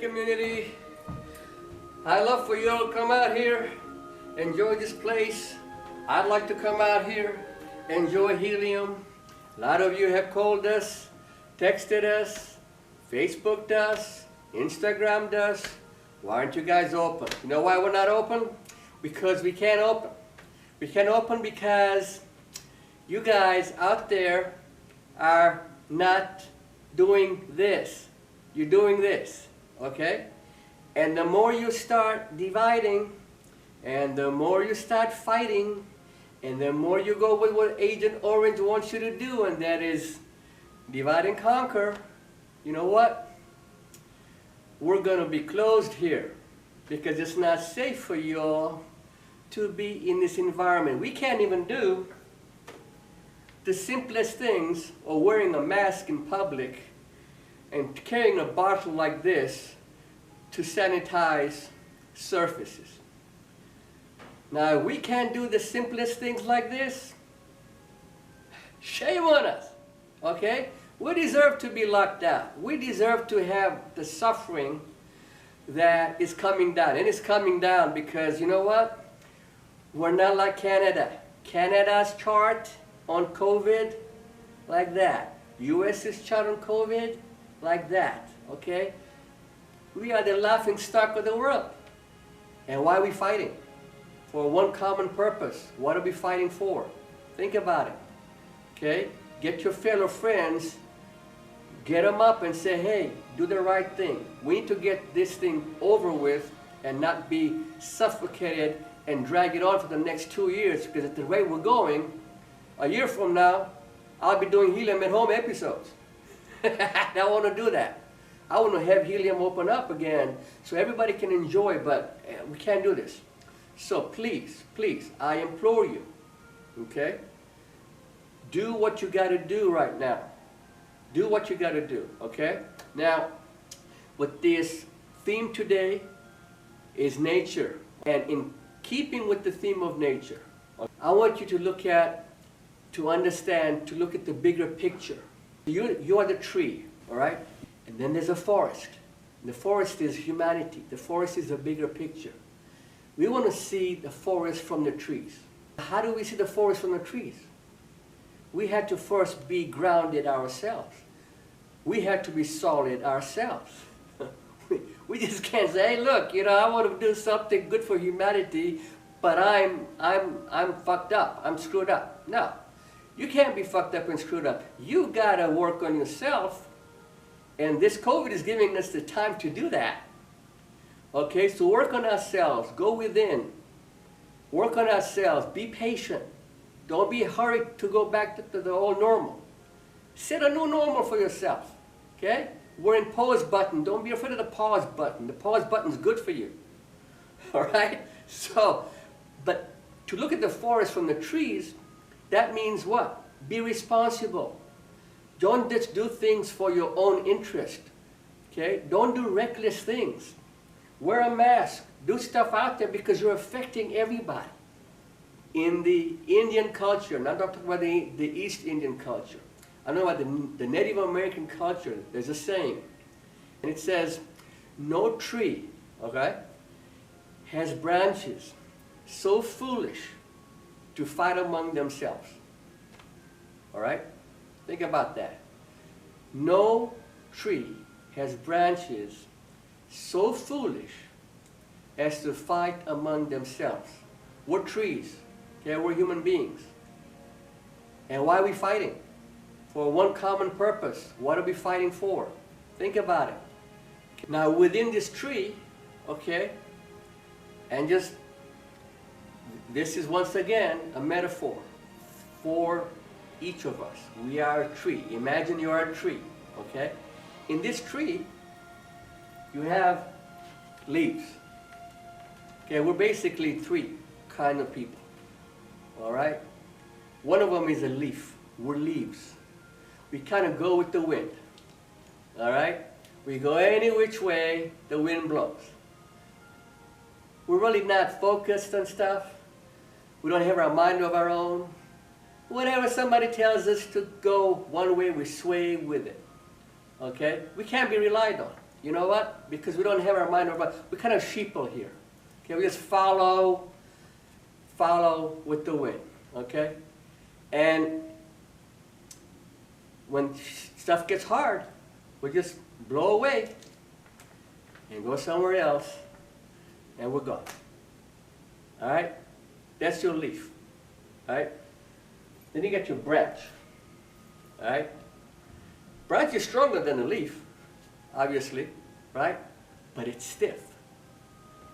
community. I love for you all to come out here, enjoy this place. I'd like to come out here, enjoy Helium. A lot of you have called us, texted us, Facebooked us, Instagrammed us. Why aren't you guys open? You know why we're not open? Because we can't open. We can't open because you guys out there are not doing this. You're doing this, okay? And the more you start dividing, and the more you start fighting, and the more you go with what Agent Orange wants you to do, and that is divide and conquer, you know what? We're going to be closed here because it's not safe for you all to be in this environment. We can't even do the simplest things, or wearing a mask in public and carrying a bottle like this to sanitize surfaces. Now, we can't do the simplest things like this. Shame on us, okay? We deserve to be locked down. We deserve to have the suffering that is coming down. And it's coming down because, you know what? We're not like Canada. Canada's chart on COVID, like that. US's chart on COVID, like that, okay? We are the laughing stock of the world. And why are we fighting? For one common purpose. What are we fighting for? Think about it, okay? Get your fellow friends, get them up and say, hey, do the right thing. We need to get this thing over with and not be suffocated and drag it on for the next 2 years, because at the rate we're going, a year from now, I'll be doing Helium at Home episodes. I want to do that. I want to have Helium open up again so everybody can enjoy, but we can't do this. So please, please, I implore you, okay? Do what you got to do right now. Do what you got to do, okay? Now, with this theme today is nature. And in keeping with the theme of nature, I want you to look at, to understand, to look at the bigger picture. You are the tree, all right? And then there's a forest. And the forest is humanity. The forest is a bigger picture. We want to see the forest from the trees. How do we see the forest from the trees? We had to first be grounded ourselves. We had to be solid ourselves. We just can't say, hey, look, you know, I want to do something good for humanity, but I'm fucked up. I'm screwed up. No. You can't be fucked up and screwed up. You got to work on yourself, and this COVID is giving us the time to do that. Okay, so work on ourselves. Go within. Work on ourselves. Be patient. Don't be hurried to go back to the old normal. Set a new normal for yourself. Okay? We're in pause button. Don't be afraid of the pause button. The pause button is good for you. All right? So, but to look at the forest from the trees, that means what? Be responsible. Don't just do things for your own interest. Okay? Don't do reckless things. Wear a mask. Do stuff out there because you're affecting everybody. In the Indian culture, not talking about the East Indian culture, I know about the Native American culture, there's a saying, and it says, no tree, okay, has branches so foolish to fight among themselves. All right? Think about that. No tree has branches so foolish as to fight among themselves. We're trees. Okay, we're human beings. And why are we fighting? For one common purpose. What are we fighting for? Think about it. Now within this tree, okay, and just, this is once again a metaphor for each of us. We are a tree. Imagine you are a tree, okay? In this tree, you have leaves. Okay, we're basically three kind of people. All right? One of them is a leaf. We're leaves. We kind of go with the wind. All right? We go any which way the wind blows. We're really not focused on stuff. We don't have our mind of our own. Whenever somebody tells us to go one way, we sway with it. Okay? We can't be relied on. You know what? Because we don't have our mind over, we're kind of sheeple here. Okay, we just follow with the wind. Okay? And when stuff gets hard, we just blow away and go somewhere else, and we're gone. All right? That's your leaf. All right? Then you get your branch. All right? Branch is stronger than the leaf, obviously, right? But it's stiff.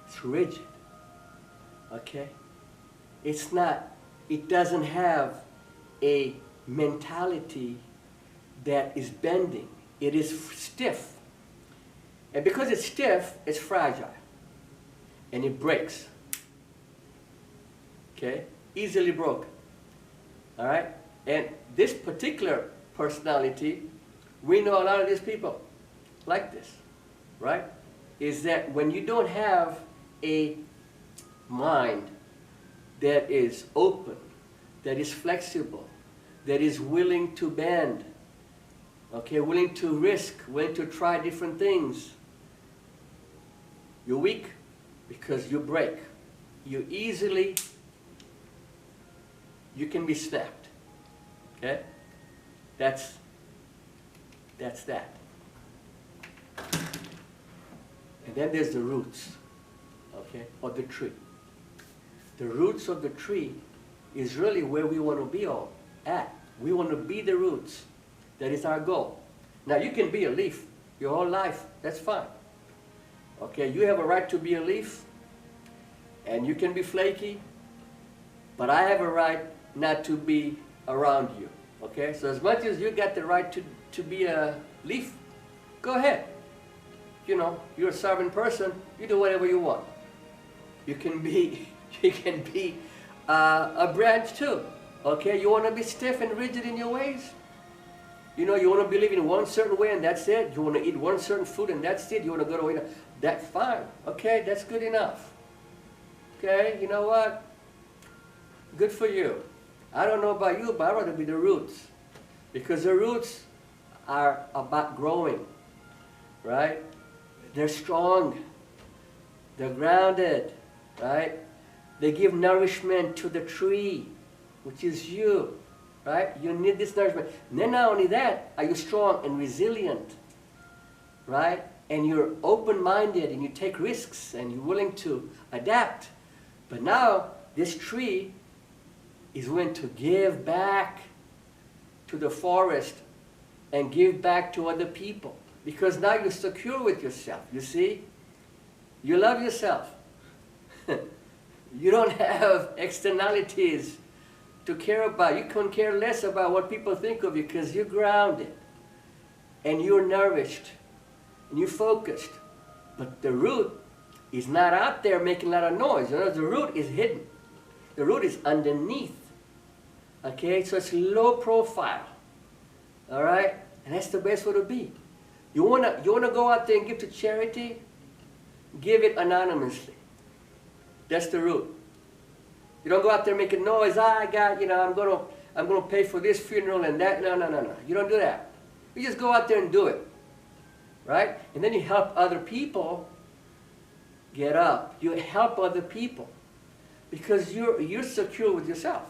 It's rigid. Okay? It's not, it doesn't have a mentality that is bending. It is stiff. And because it's stiff, it's fragile. And it breaks. Okay? Easily broken. All right? And this particular personality, we know a lot of these people like this, right? Is that when you don't have a mind that is open, that is flexible, that is willing to bend, okay, willing to risk, willing to try different things, you're weak because you break. You can be snapped. Okay? That's that. And then there's the roots, okay, of the tree. The roots of the tree is really where we want to be all at. We want to be the roots. That is our goal. Now you can be a leaf your whole life. That's fine. Okay, you have a right to be a leaf, and you can be flaky, but I have a right not to be around you. Okay, so as much as you got the right to be a leaf, go ahead. You know, you're a sovereign person. You do whatever you want. You can be a branch too. Okay, you want to be stiff and rigid in your ways. You know, you want to believe in one certain way and that's it. You want to eat one certain food and that's it. You want to go to a that's fine. Okay, that's good enough. Okay, you know what? Good for you. I don't know about you, but I'd rather be the roots. Because the roots are about growing, right? They're strong. They're grounded, right? They give nourishment to the tree, which is you, right? You need this nourishment. And then not only that, are you strong and resilient, right? And you're open-minded and you take risks and you're willing to adapt. But now this tree is willing to give back to the forest and give back to other people. Because now you're secure with yourself, you see? You love yourself. You don't have externalities to care about. You can care less about what people think of you because you're grounded and you're nourished and you're focused. But the root is not out there making a lot of noise. You know, the root is hidden. The root is underneath. Okay, so it's low profile. All right, and that's the best way to be. You wanna go out there and give to charity? Give it anonymously. That's the root. You don't go out there making noise. I got, you know, I'm gonna pay for this funeral and that. No. You don't do that. You just go out there and do it, right? And then you help other people get up. You help other people because you're secure with yourself.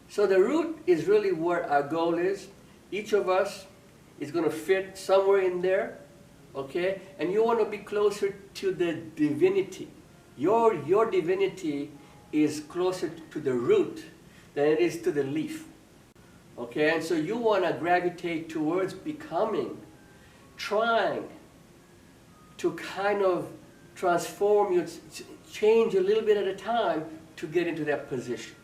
So the root is really where our goal is. Each of us is going to fit somewhere in there, okay? And you want to be closer to the divinity. Your divinity is closer to the root than it is to the leaf, okay? And so you want to gravitate towards becoming, trying to kind of transform you, change a little bit at a time to get into that position.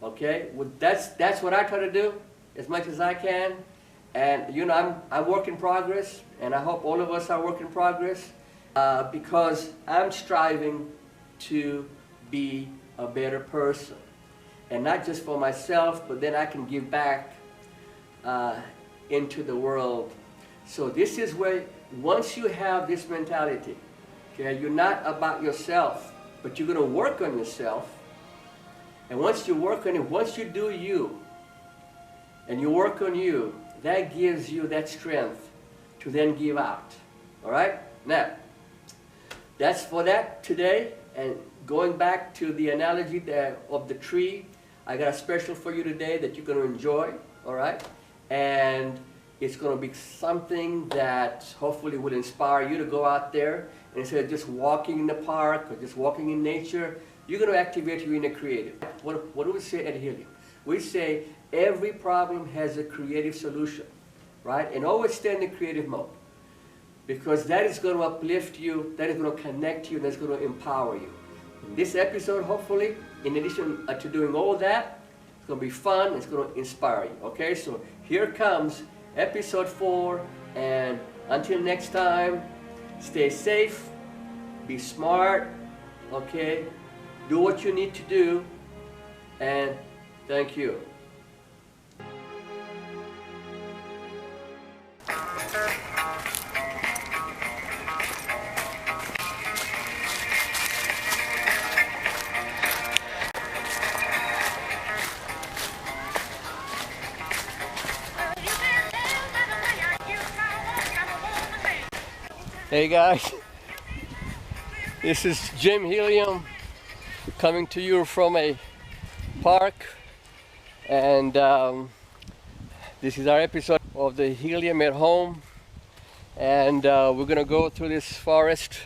Okay, well, that's what I try to do as much as I can, and you know I'm work in progress, and I hope all of us are work in progress because I'm striving to be a better person, and not just for myself, but then I can give back into the world. So this is where once you have this mentality, okay, you're not about yourself, but you're going to work on yourself. And once you work on it, once you do you, and you work on you, that gives you that strength to then give out. All right? Now, that's for that today. And going back to the analogy of the tree, I got a special for you today that you're going to enjoy. All right? And it's going to be something that hopefully will inspire you to go out there. And instead of just walking in the park or just walking in nature, you're going to activate your inner creative. What do we say at Healium? We say every problem has a creative solution, right? And always stay in the creative mode, because that is going to uplift you, that is going to connect you, that's going to empower you. In this episode, hopefully, in addition to doing all that, it's going to be fun, it's going to inspire you, okay? So here comes episode 4, and until next time, stay safe, be smart, okay? Do what you need to do, and thank you. Hey guys, this is Jim Healium coming to you from a park, and this is our episode of the Healium at Home, and we're going to go through this forest,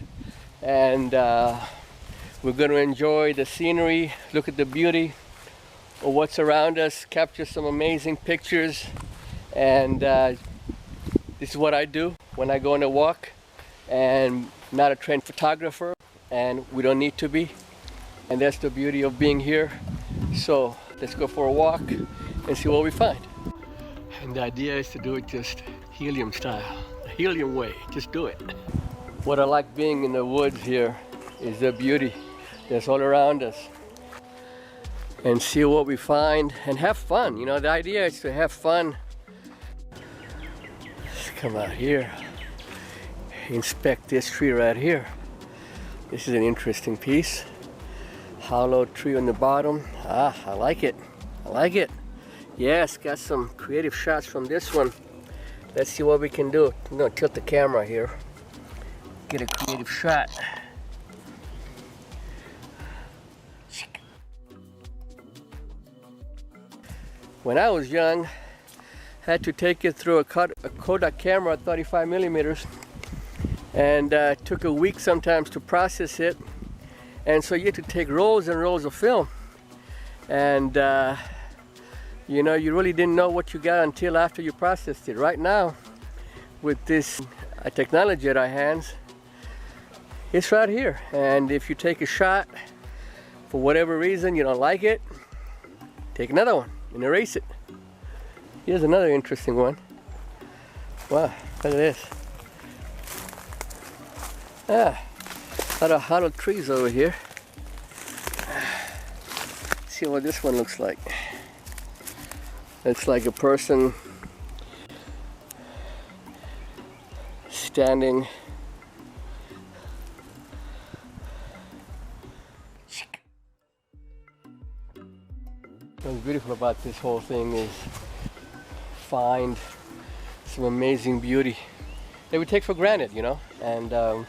and we're going to enjoy the scenery, look at the beauty of what's around us, capture some amazing pictures, and this is what I do when I go on a walk. And I'm not a trained photographer, and we don't need to be, and that's the beauty of being here. So let's go for a walk and see what we find. And the idea is to do it just Healium style, the Healium way, just do it. What I like being in the woods here is the beauty that's all around us, and see what we find and have fun. You know, the idea is to have fun. Let's come out here. Inspect this tree right here. This is an interesting piece. Hollow tree on the bottom. Ah, I like it. I like it. Yes, got some creative shots from this one. Let's see what we can do. I'm gonna tilt the camera here. Get a creative shot. When I was young, had to take it through a Kodak camera, 35 millimeters. And took a week sometimes to process it, and so you had to take rolls and rolls of film, and you know, you really didn't know what you got until after you processed it. Right now, with this technology at our hands, it's right here, and if you take a shot for whatever reason you don't like it, take another one and erase it. Here's another interesting one. Wow, look at this. Ah, a lot of hollow trees over here. Let's see what this one looks like. It's like a person standing. What's beautiful about this whole thing is find some amazing beauty that we take for granted, you know, and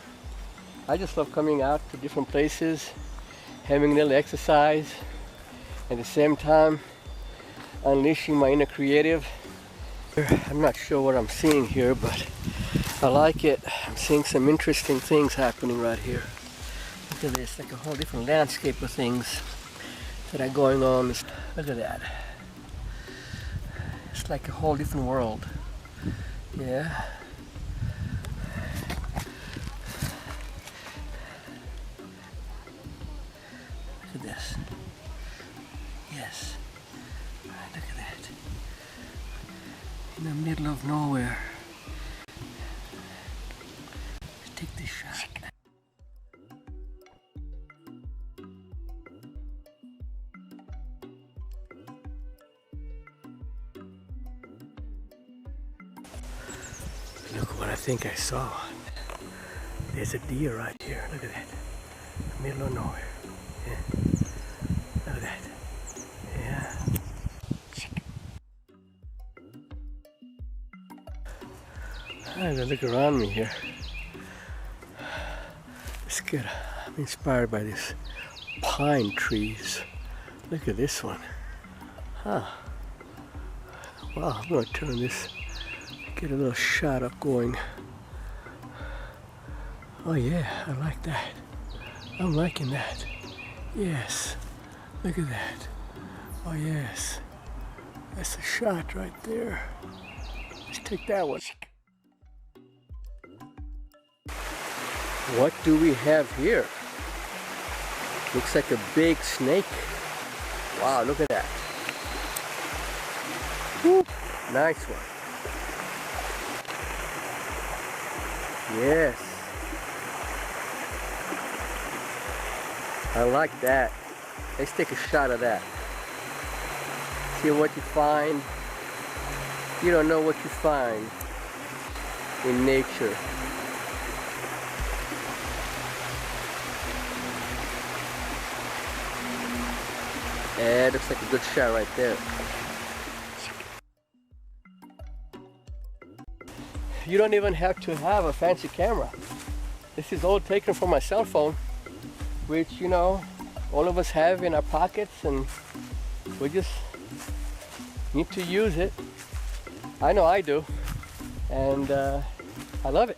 I just love coming out to different places, having a little exercise, at the same time unleashing my inner creative. I'm not sure what I'm seeing here, but I like it. I'm seeing some interesting things happening right here. Look at this, like a whole different landscape of things that are going on. Look at that. It's like a whole different world. Yeah. Look at this. Yes. Look at that. In the middle of nowhere. Let's take this shot. Look what I think I saw. There's a deer right here. Look at that. Middle of nowhere. Yeah. Look at that. Yeah. I have to look around me here. It's good. I'm inspired by these pine trees. Look at this one. Huh. Wow, I'm gonna turn this, get a little shot up going. Oh yeah, I like that. I'm liking that. Yes, look at that. Oh yes, that's a shot right there. Let's take that one. What do we have here? Looks like a big snake. Wow, look at that. Woo, nice one. Yes. I like that. Let's take a shot of that. See what you find. You don't know what you find in nature. Yeah, looks like a good shot right there. You don't even have to have a fancy camera. This is all taken from my cell phone, which, you know, all of us have in our pockets, and we just need to use it. I know I do, and I love it.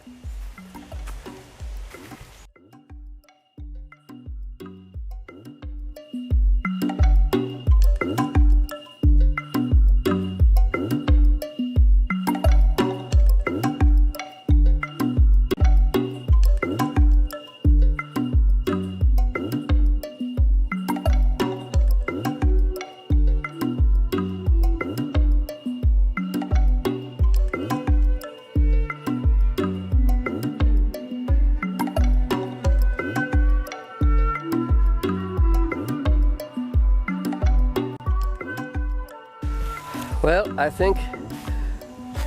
Well, I think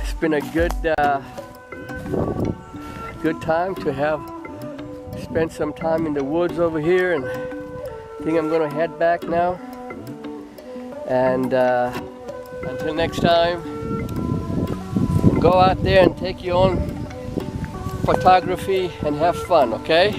it's been a good time to have spent some time in the woods over here, and I think I'm gonna head back now. And until next time, go out there and take your own photography and have fun, okay?